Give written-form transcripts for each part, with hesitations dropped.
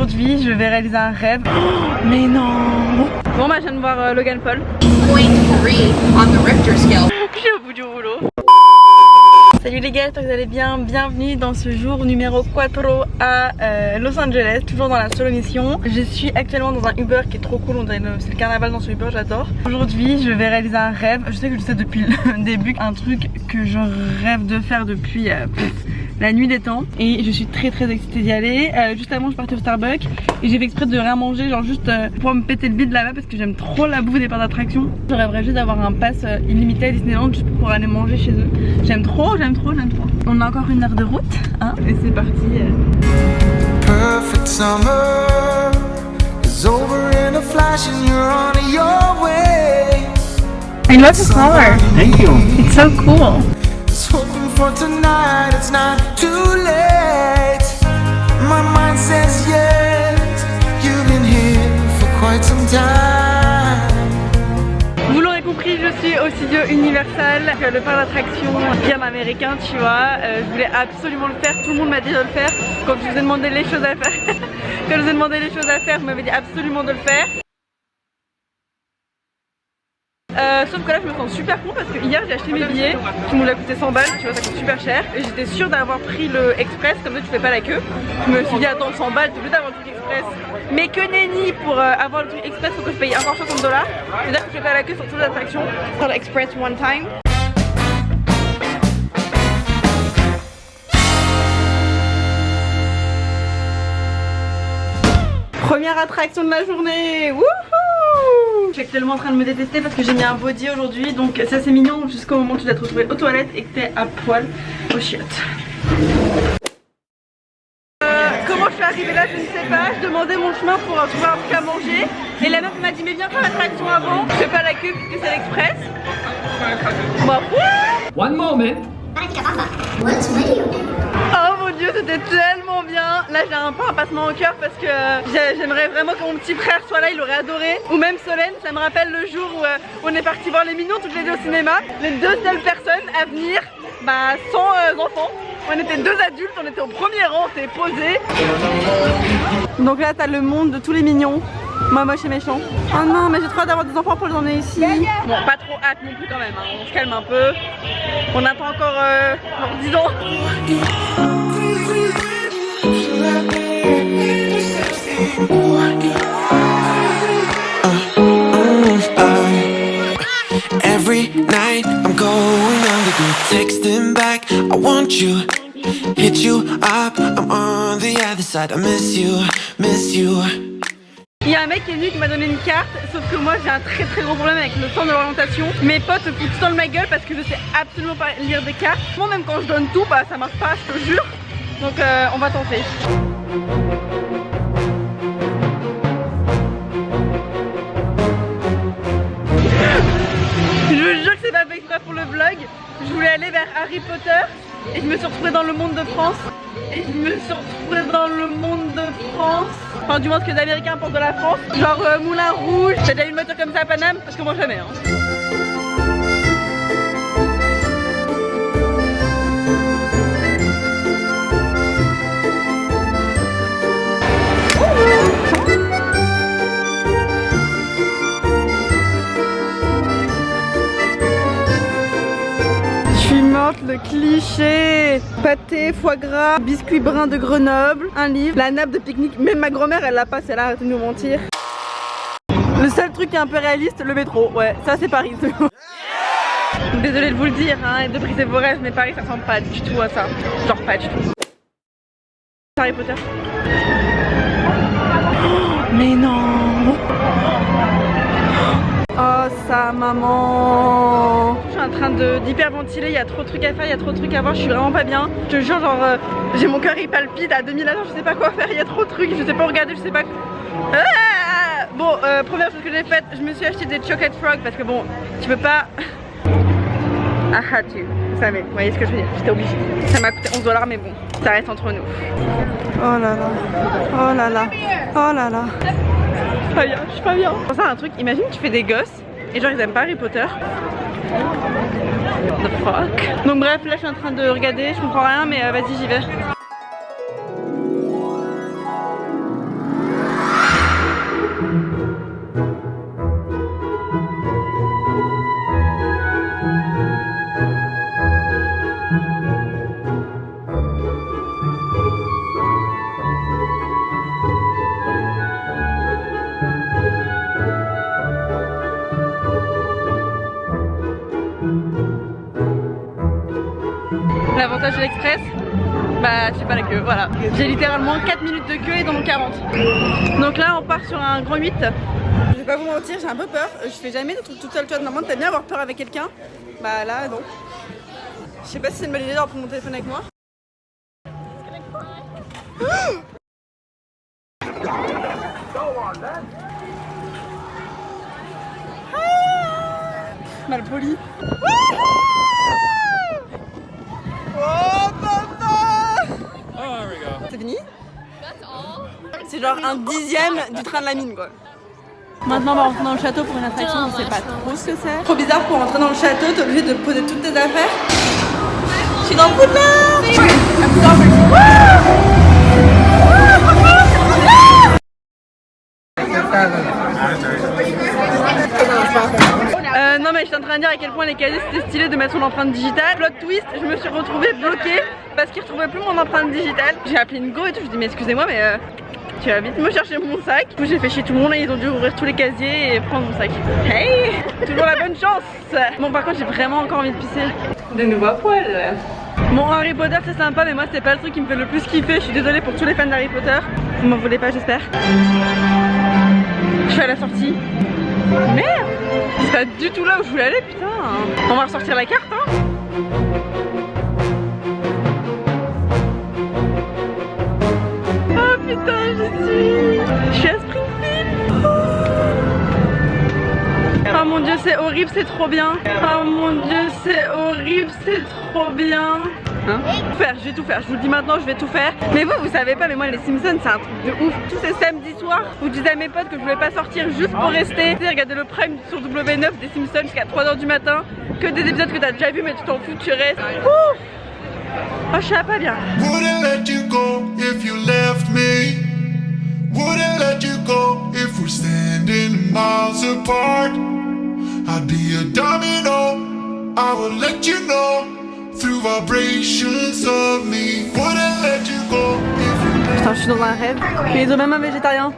Aujourd'hui, je vais réaliser un rêve. Oh, mais non. Bon bah je viens de voir Logan Paul. 0.3 on the Richter scale. Je suis au bout du rouleau. Salut les gars, j'espère que vous allez bien. Bienvenue dans ce jour numéro 4 à Los Angeles, toujours dans la solo mission. Je suis actuellement dans un Uber qui est trop cool, c'est le carnaval dans ce Uber, j'adore. Aujourd'hui, je vais réaliser un rêve. Je sais que je sais depuis le début, un truc que je rêve de faire depuis la nuit des temps. Et je suis très excitée d'y aller. Juste avant, je partais au Starbucks et j'ai fait exprès de rien manger, genre juste pour me péter le bide là-bas parce que j'aime trop la bouffe des parcs d'attraction. Je rêverais juste d'avoir un pass illimité à Disneyland juste pour aller manger chez eux. J'aime trop. On a encore une heure de route, hein, et c'est parti. Perfect summer is over in a flash and you're on your way. I love the color. Thank you. It's so cool. Just hoping for tonight, it's not too late. My mind says yes, you've been here for quite some time. Vous l'aurez compris, je suis au studio Universal, le parc d'attraction bien américain, tu vois. Je voulais absolument le faire, tout le monde m'a dit de le faire. Quand je vous ai demandé les choses à faire, quand je vous ai demandé les choses à faire, vous m'avez dit absolument de le faire. Sauf que là je me sens super con parce que hier j'ai acheté mes billets qui m'ont coûté 100 balles, tu vois, ça coûte super cher. Et j'étais sûre d'avoir pris le express, comme ça tu fais pas la queue. Je me suis dit attends 100 balles, t'es obligé d'avoir le truc express. Mais que nenni, pour avoir le truc express faut que je paye encore 60 $. C'est-à-dire que je fais pas la queue sur toutes les attractions. Sur l'express one time. Première attraction de la journée. Wouhou! Je suis actuellement en train de me détester parce que j'ai mis un body aujourd'hui, donc ça c'est mignon jusqu'au moment où tu dois te retrouver aux toilettes et que t'es à poil aux chiottes. Comment je suis arrivée là je ne sais pas, je demandais mon chemin pour trouver un truc à manger et la meuf m'a dit mais viens faire l'attraction avant, je fais pas la queue puisque c'est l'express. Bah One moment. oh mon dieu, c'était tellement bien. Là j'ai un peu un passement au cœur parce que j'aimerais vraiment que mon petit frère soit là, il aurait adoré. Ou même Solène, ça me rappelle le jour où on est parti voir les Mignons toutes les deux au cinéma. Les deux seules personnes à venir sans enfants. On était deux adultes, on était au premier rang, on s'est posés. Donc là t'as le monde de tous les mignons. Moi moche et méchant. Oh non mais j'ai trop hâte d'avoir des enfants pour les emmener ici. Bon pas trop hâte non plus quand même, hein. On se calme un peu. On attend encore 10 ans. Every night I'm going under, texting back, I want you, hit you up, I'm on the other side, I miss you. Il y a un mec qui est venu qui m'a donné une carte, sauf que moi j'ai un très gros problème avec le sens de l'orientation. Mes potes se foutent tout le temps de ma gueule parce que je sais absolument pas lire des cartes. Moi même quand je donne tout, ça marche pas, je te jure. Donc on va tenter. Je vous jure que c'est pas fait exprès pour le vlog. Je voulais aller vers Harry Potter et je me suis retrouvée dans le monde de France. Enfin du moins ce que les Américains pensent de la France. Genre Moulin Rouge. T'as déjà eu une voiture comme ça à Paname? Parce que moi jamais hein. Le cliché, pâté, foie gras, biscuit brun de Grenoble, un livre, la nappe de pique-nique, même ma grand-mère elle l'a pas celle-là, arrêtez de nous mentir. Le seul truc qui est un peu réaliste, le métro, ouais, ça c'est Paris. Désolée de vous le dire hein, et de briser vos rêves, mais Paris ça ressemble pas du tout à ça, genre pas du tout. Harry Potter. Oh, mais non. Oh sa maman. Je suis en train d'hyperventiler, il y a trop de trucs à faire, il y a trop de trucs à voir, je suis vraiment pas bien. Je te jure genre j'ai mon cœur il palpite à 2000 à l'heure, je sais pas quoi faire, il y a trop de trucs, je sais pas regarder, je sais pas. Bon première chose que j'ai faite, je me suis acheté des chocolate frog parce que bon tu peux pas. I had to. Vous savez, vous voyez ce que je veux dire, j'étais obligée. Ça m'a coûté 11 $ mais bon, ça reste entre nous. Oh là là, oh là là, oh là là. Je suis pas bien. Je pense à un truc, imagine tu fais des gosses et genre ils aiment pas Harry Potter. The fuck. Donc bref, là je suis en train de regarder, je comprends rien mais vas-y j'y vais. L'avantage de l'express, bah c'est pas la queue, voilà. J'ai littéralement 4 minutes de queue et dans mon 40. Donc là on part sur un grand 8. Je vais pas vous mentir, j'ai un peu peur. Je fais jamais de trucs toute seule, tu vois. Normalement t'aimes bien avoir peur avec quelqu'un. Bah là non. Je sais pas si c'est une bonne idée d'avoir pris mon téléphone avec moi. Mal poli. Oh papa! C'est fini? C'est genre un dixième du train de la mine quoi. Maintenant on va rentrer dans le château pour une attraction, on sait pas trop ce que c'est. Trop bizarre, pour rentrer dans le château, t'es obligé de poser toutes tes affaires. Je suis dans le Poudlard! Non mais je suis en train de dire à quel point les casiers c'était stylé de mettre son empreinte digitale. Plot twist, je me suis retrouvée bloquée parce qu'ils retrouvaient plus mon empreinte digitale. J'ai appelé une go et tout, je dis mais excusez-moi mais tu vas vite me chercher mon sac. Du coup j'ai fait chier tout le monde et ils ont dû ouvrir tous les casiers et prendre mon sac. Hey! Toujours la bonne chance! Bon par contre j'ai vraiment encore envie de pisser. De nouveau à poil. Bon Harry Potter c'est sympa mais moi c'est pas le truc qui me fait le plus kiffer. Je suis désolée pour tous les fans d'Harry Potter. Vous m'en voulez pas j'espère. Je suis à la sortie. Merde! C'est pas du tout là où je voulais aller putain. On va ressortir la carte hein. Oh putain je suis à Springfield. Oh mon dieu c'est horrible, c'est trop bien. Oh mon dieu c'est horrible, c'est trop bien. Hein? Je vais tout faire, je vous le dis maintenant, je vais tout faire. Mais vous savez pas, mais moi les Simpsons c'est un truc de ouf. Tous ces samedis soirs où je disais à mes potes que je voulais pas sortir juste pour rester, tu sais, regarder le prime sur W9 des Simpsons jusqu'à 3h du matin, que des épisodes que t'as déjà vu mais tu t'en fous, tu restes. Ouf. Oh je suis pas bien. Wouldn't let you go if you left me. Wouldn't let you go if we're standing miles apart. I'd be a domino, I will let you know through vibrations of me. Wouldn't let you go if you left. Putain je suis dans un rêve. Mais ils ont même un végétarien.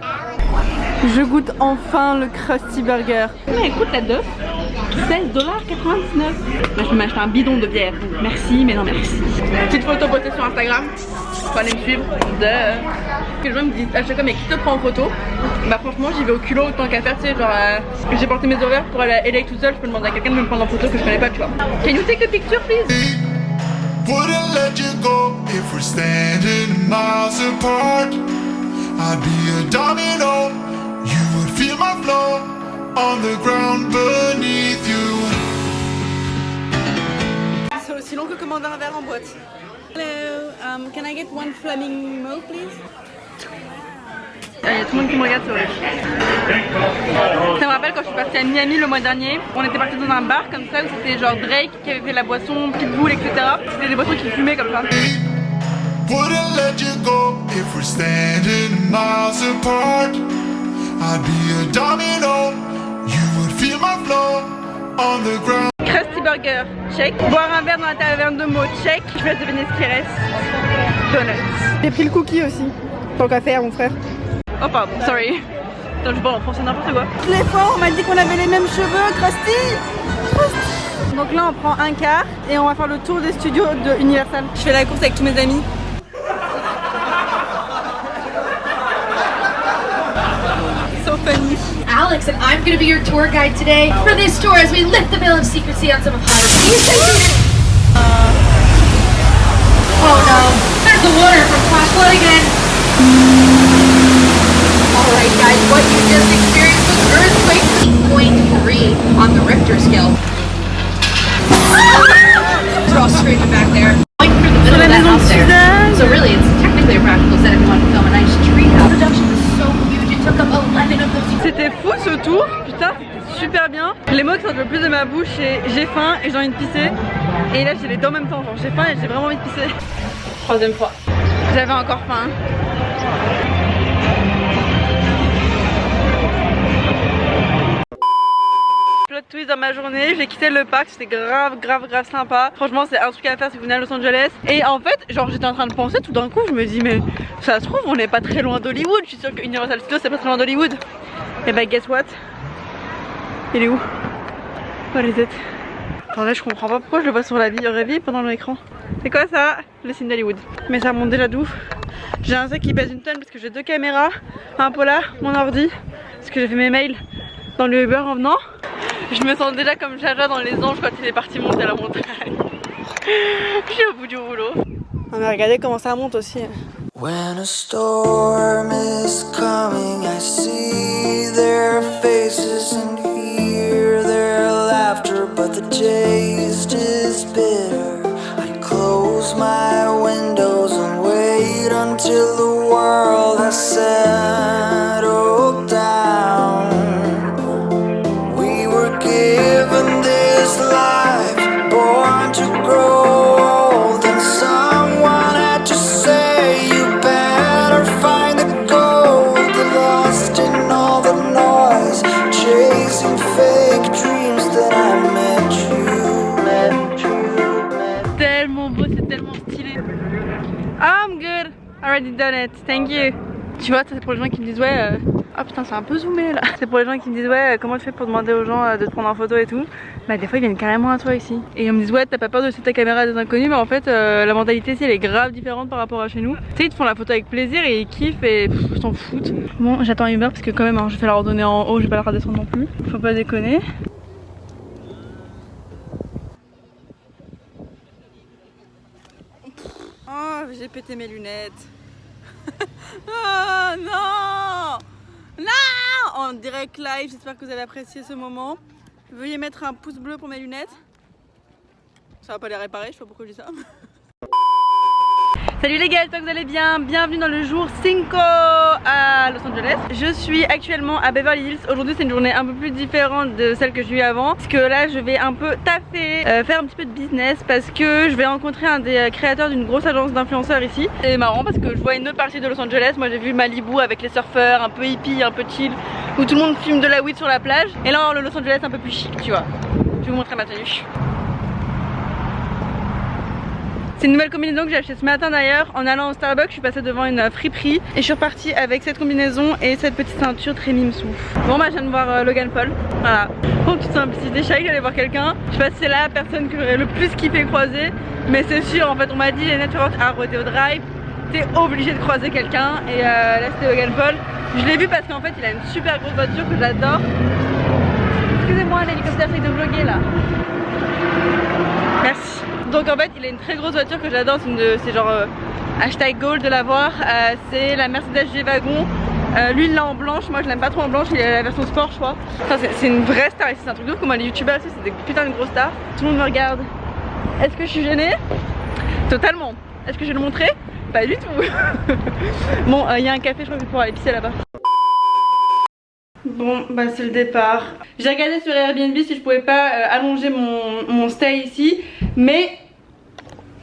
Je goûte enfin le Krusty Burger. Mais écoute la d'œuf, $16,99. Là je peux m'acheter un bidon de bière. Merci mais non merci. Petite photo postée sur Instagram. Faut aller me suivre. Que les gens me disent à chaque fois mais qui te prend en photo? Bah franchement j'y vais au culot autant qu'à faire, tu sais genre j'ai porté mes horaires pour aller à LA tout seul, je peux demander à quelqu'un de me prendre en photo que je connais pas tu vois. Can you take a picture please? Wouldn't let you go if we're standing miles apart. I'd be a domino, you would feel my flow on the ground beneath you. C'est aussi long que commander un verre en boîte. Hello, can I get one flamingo please? Il y a tout le monde qui me regarde, c'est horrible. Ça me rappelle quand je suis partie à Miami le mois dernier. On était partis dans un bar comme ça où c'était genre Drake qui avait fait la boisson, Pitbull, etc. C'était des boissons qui fumaient comme ça. Wouldn't let you go if we're standing miles apart. I'd be a domino, you would feel my flow on the ground. Krusty Burger, check. Boire un verre dans la taverne de mots, check. Je vais deviner ce qui reste. Donuts. J'ai pris le cookie aussi. Tant qu'à faire mon frère. Oh pardon, sorry. Attends, je parle en français n'importe quoi. Les fois on m'a dit qu'on avait les mêmes cheveux, Krusty. Donc là on prend un quart et on va faire le tour des studios de Universal. Je fais la course avec tous mes amis. So funny. Alex, and I'm going to be your tour guide today for this tour as we lift the veil of secrecy on some of Hollywood. Oh no, there's the water from Flash Flood again. Alright guys, what you just experienced was earthquake 8.3 on the Richter scale. They're all screaming back there. Going through the middle of that house there. So really, it's technically a practical set if you want to film a nice treehouse. The production was so huge, it took up 11 of the... C'était fou ce tour, putain c'était super bien. Les mots qui sortent le plus de ma bouche c'est j'ai faim et j'ai envie de pisser. Et là j'ai les deux en même temps, genre j'ai faim et j'ai vraiment envie de pisser. Troisième fois. J'avais encore faim. Plot twist dans ma journée, j'ai quitté le parc, c'était grave sympa. Franchement c'est un truc à faire si vous venez à Los Angeles. Et en fait genre j'étais en train de penser tout d'un coup, je me dis mais ça se trouve on n'est pas très loin d'Hollywood. Je suis sûre que Universal Studios c'est pas très loin d'Hollywood. Et bah guess what? Il est où? What is it? Attendez, je comprends pas pourquoi je le vois sur la vie pendant l'écran. C'est quoi ça? Le signe d'Hollywood. Mais ça remonte déjà de ouf. J'ai un sac qui pèse une tonne parce que j'ai 2 caméras, un polar, mon ordi, parce que j'ai fait mes mails dans le Uber en venant. Je me sens déjà comme Jaja dans Les Anges quand il est parti monter à la montagne. Je suis au bout du rouleau. Ah mais regardez comment ça monte aussi. When a storm is coming, I see their faces and hear their laughter, but the taste is bitter. I close my windows and wait until the world has settled down. We were given this life, born to grow old, and someone had to say you better find the gold. Lost in all the noise, chasing fake dreams that I met you. Tellement beau, c'est tellement stylé. I'm good, already done it, thank you. Tu vois, c'est pour les gens qui me disent ouais. Ah putain, c'est un peu zoomé là. C'est pour les gens qui me disent ouais, comment tu fais pour demander aux gens de te prendre en photo et tout. Bah des fois ils viennent carrément à toi ici. Et ils me disent ouais, t'as pas peur de laisser ta caméra à des inconnus. Mais en fait la mentalité ici elle est grave différente par rapport à chez nous. Tu sais, ils te font la photo avec plaisir et ils kiffent et ils s'en foutent. Bon, j'attends Uber parce que quand même hein, je fais la randonnée en haut, je vais pas la redescendre non plus. Faut pas déconner. Oh, j'ai pété mes lunettes. Oh non! Non! En direct live, j'espère que vous avez apprécié ce moment. Veuillez mettre un pouce bleu pour mes lunettes. Ça va pas les réparer, je sais pas pourquoi je dis ça. Salut les gars, j'espère que vous allez bien. Bienvenue dans le jour 5 à Los Angeles. Je suis actuellement à Beverly Hills. Aujourd'hui c'est une journée un peu plus différente de celle que j'ai eue avant. Parce que là je vais un peu taffer, faire un petit peu de business. Parce que je vais rencontrer un des créateurs d'une grosse agence d'influenceurs ici. C'est marrant parce que je vois une autre partie de Los Angeles. Moi j'ai vu Malibu avec les surfeurs, un peu hippie, un peu chill, où tout le monde fume de la weed sur la plage. Et là le Los Angeles un peu plus chic, tu vois. Je vais vous montrer ma tenue. C'est une nouvelle combinaison que j'ai achetée ce matin d'ailleurs. En allant au Starbucks, je suis passée devant une friperie et je suis repartie avec cette combinaison et cette petite ceinture très mimsou. Bon bah je viens de voir Logan Paul. Voilà. Oh toute simplicité, je savais que j'allais voir quelqu'un. Je sais pas si c'est la personne que j'aurais le plus kiffé croiser, mais c'est sûr en fait on m'a dit les networks à Rodeo Drive, t'es obligé de croiser quelqu'un et là c'était Logan Paul. Je l'ai vu parce qu'en fait il a une super grosse voiture que j'adore. Excusez-moi l'hélicoptère essaye de vlogger là. Merci. Donc en fait il a une très grosse voiture que j'adore, c'est genre hashtag goal de l'avoir, c'est la Mercedes G-Wagon. Lui il l'a en blanche, moi je l'aime pas trop en blanche, il a la version sport je crois. Enfin, c'est une vraie star ici, c'est un truc de ouf, comme les youtubeurs ici c'est des putains de grosses stars. Tout le monde me regarde. Est-ce que je suis gênée? Totalement. Est-ce que je vais le montrer? Pas du tout. Bon il y a un café, je crois que je vais pouvoir aller pisser là-bas. Bon bah c'est le départ. J'ai regardé sur Airbnb si je pouvais pas allonger mon stay ici, mais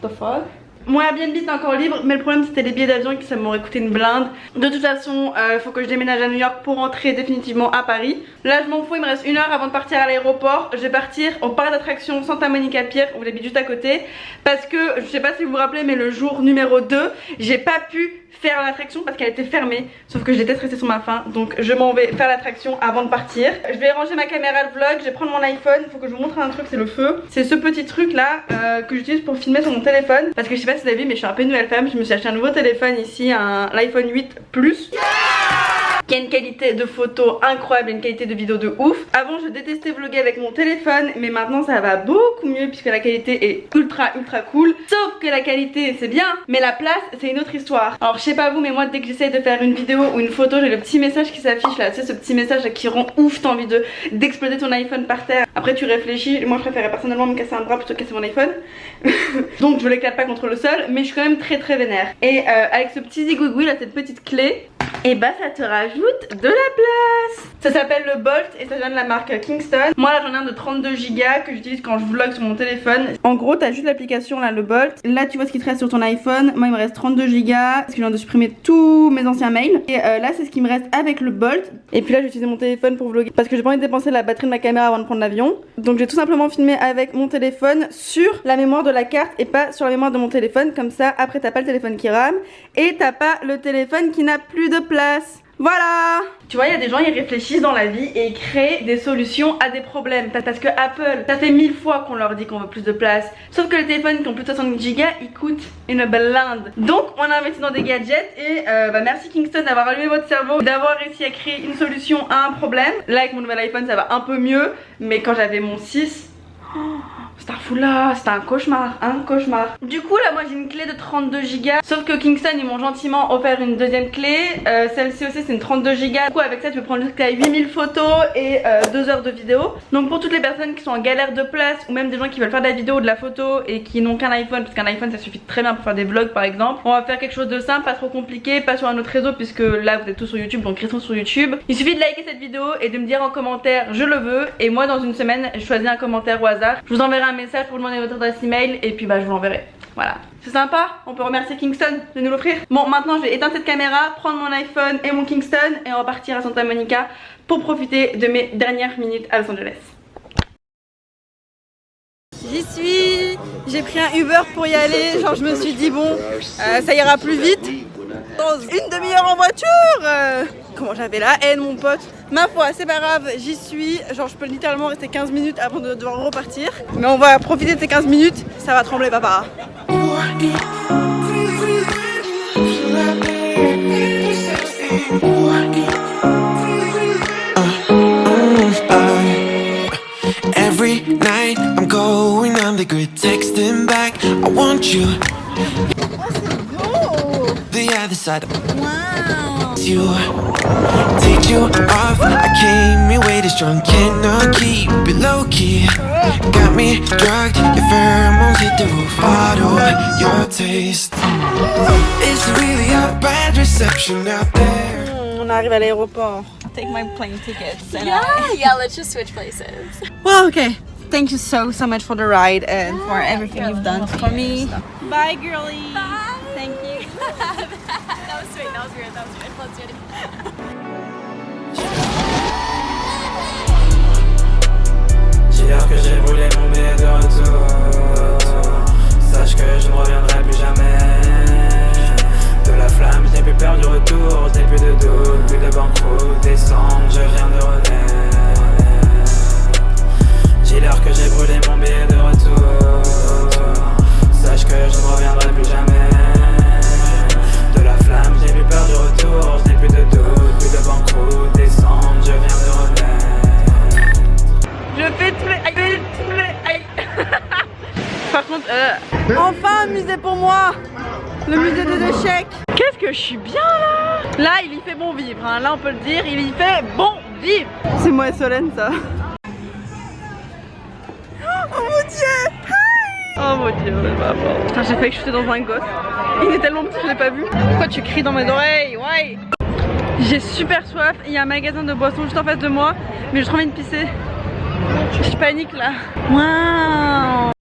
the fuck. Mon Airbnb est encore libre, mais le problème c'était les billets d'avion qui ça m'aurait coûté une blinde. De toute façon faut que je déménage à New York pour rentrer définitivement à Paris. Là je m'en fous, il me reste 1 heure avant de partir à l'aéroport. Je vais partir au parc d'attractions Santa Monica Pier, on habite juste à côté. Parce que je sais pas si vous vous rappelez, mais le jour numéro 2 j'ai pas pu faire l'attraction parce qu'elle était fermée. Sauf que je déteste rester sur ma faim, donc je m'en vais faire l'attraction avant de partir. Je vais ranger ma caméra de vlog, je vais prendre mon iPhone. Il faut que je vous montre un truc, c'est le feu. C'est ce petit truc là que j'utilise pour filmer sur mon téléphone. Parce que je sais pas si vous avez vu mais je suis un peu une nouvelle femme. Je me suis acheté un nouveau téléphone ici, l'iPhone 8 Plus, qui a une qualité de photo incroyable et une qualité de vidéo de ouf. Avant je détestais vlogger avec mon téléphone, mais maintenant ça va beaucoup mieux puisque la qualité est ultra cool. Sauf que la qualité c'est bien, mais la place c'est une autre histoire. Alors je sais pas vous, mais moi dès que j'essaye de faire une vidéo ou une photo, j'ai le petit message qui s'affiche là, tu sais ce petit message là, qui rend ouf, t'as envie d'exploser ton iPhone par terre. Après tu réfléchis, moi je préférais personnellement me casser un bras plutôt que casser mon iPhone. Donc je l'éclate pas contre le sol, mais je suis quand même très vénère. Et avec ce petit zigouigoui là, cette petite clé, et bah ça te rajoute de la place. Ça s'appelle le Bolt et ça vient de la marque Kingston. Moi là j'en ai un de 32 Go que j'utilise quand je vlog sur mon téléphone. En gros t'as juste l'application là, le Bolt. Là tu vois ce qui te reste sur ton iPhone. Moi il me reste 32 Go parce que je viens de supprimer tous mes anciens mails. Et là c'est ce qui me reste avec le Bolt. Et puis là j'ai utilisé mon téléphone pour vlogger parce que j'ai pas envie de dépenser la batterie de ma caméra avant de prendre l'avion. Donc j'ai tout simplement filmé avec mon téléphone sur la mémoire de la carte et pas sur la mémoire de mon téléphone. Comme ça après t'as pas le téléphone qui rame et t'as pas le téléphone qui n'a plus de place. Voilà. Tu vois, il y a des gens, ils réfléchissent dans la vie et ils créent des solutions à des problèmes. Parce que Apple, ça fait 1000 fois qu'on leur dit qu'on veut plus de place. Sauf que les téléphones qui ont plus de 60 Go, ils coûtent une blinde. Donc on a investi dans des gadgets et merci Kingston d'avoir allumé votre cerveau, d'avoir réussi à créer une solution à un problème. Là avec mon nouvel iPhone ça va un peu mieux, mais quand j'avais mon 6... c'était un foulard, c'était un cauchemar, Du coup là moi j'ai une clé de 32 Go. Sauf que Kingston ils m'ont gentiment offert une deuxième clé. Celle-ci aussi c'est une 32 Go. Du coup avec ça tu peux prendre jusqu'à 8000 photos et 2 heures de vidéo. Donc pour toutes les personnes qui sont en galère de place, ou même des gens qui veulent faire de la vidéo ou de la photo et qui n'ont qu'un iPhone, parce qu'un iPhone ça suffit très bien pour faire des vlogs par exemple. On va faire quelque chose de simple, pas trop compliqué, pas sur un autre réseau puisque là vous êtes tous sur YouTube, donc restons sur YouTube. Il suffit de liker cette vidéo et de me dire en commentaire je le veux. Et moi dans une semaine je choisis un commentaire au hasard. Je vous enverrai un message pour vous demander votre adresse email et puis je vous l'enverrai. Voilà. C'est sympa, on peut remercier Kingston de nous l'offrir. Bon maintenant je vais éteindre cette caméra, prendre mon iPhone et mon Kingston et on va partir à Santa Monica pour profiter de mes dernières minutes à Los Angeles. J'y suis, j'ai pris un Uber pour y aller, genre je me suis dit bon ça ira plus vite. Dans une demi-heure en voiture comment j'avais la haine mon pote. Ma foi c'est pas grave, j'y suis, genre je peux littéralement rester 15 minutes avant de devoir repartir. Mais on va profiter de ces 15 minutes, ça va trembler papa. Every night I'm going on the grid, texting back. I want you. The other side. Wow. You take you off. I came here way too strong. Cannot keep it low key. Got me drugged. Your pheromones hit the roof. Auto your taste. It's really a bad reception out there. On arrive à l'aéroport. Take my plane tickets. Yeah, let's just switch places. Well, okay. Thank you so much for the ride and for everything you've done for me. Bye, girlie. Bye. Thank you. That was sweet, that was weird, that was weird. Let's do it. J'ai que j'ai brûlé mon billet de retour. Sache que je ne reviendrai plus jamais. De la flamme, je n'ai plus peur du retour. Je n'ai plus de doute, plus de banqueroute. Décembre, je viens de renaître. J'ai l'heure que j'ai brûlé mon billet de retour. Sache que je ne reviendrai plus jamais. De la flamme, je n'ai plus peur du retour. Je n'ai plus de doute, plus de banqueroute. Décembre, je viens de renaître. Je fais tous les... Par contre, enfin un musée pour moi. Le musée des échecs. Qu'est-ce que je suis bien là. Là, il y fait bon vivre, hein. Là on peut le dire, il y fait bon vivre. C'est moi et Solène ça. Oh mon dieu. Hi. Oh mon dieu, putain, j'ai failli que je suis dans un gosse. Il est tellement petit que je l'ai pas vu. Pourquoi tu cries dans mes oreilles? Ouais. J'ai super soif, il y a un magasin de boissons juste en face de moi, mais j'ai trop envie de pisser. Je panique là. Waouh.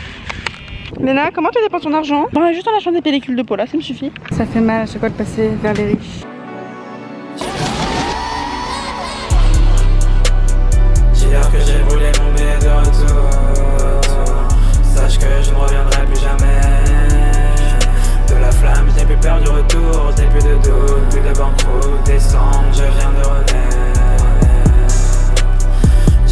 Léna, comment tu dépenses ton argent? Bon, juste en achetant des pellicules de Paula, ça me suffit. Ça fait mal à chaque fois de passer vers les riches.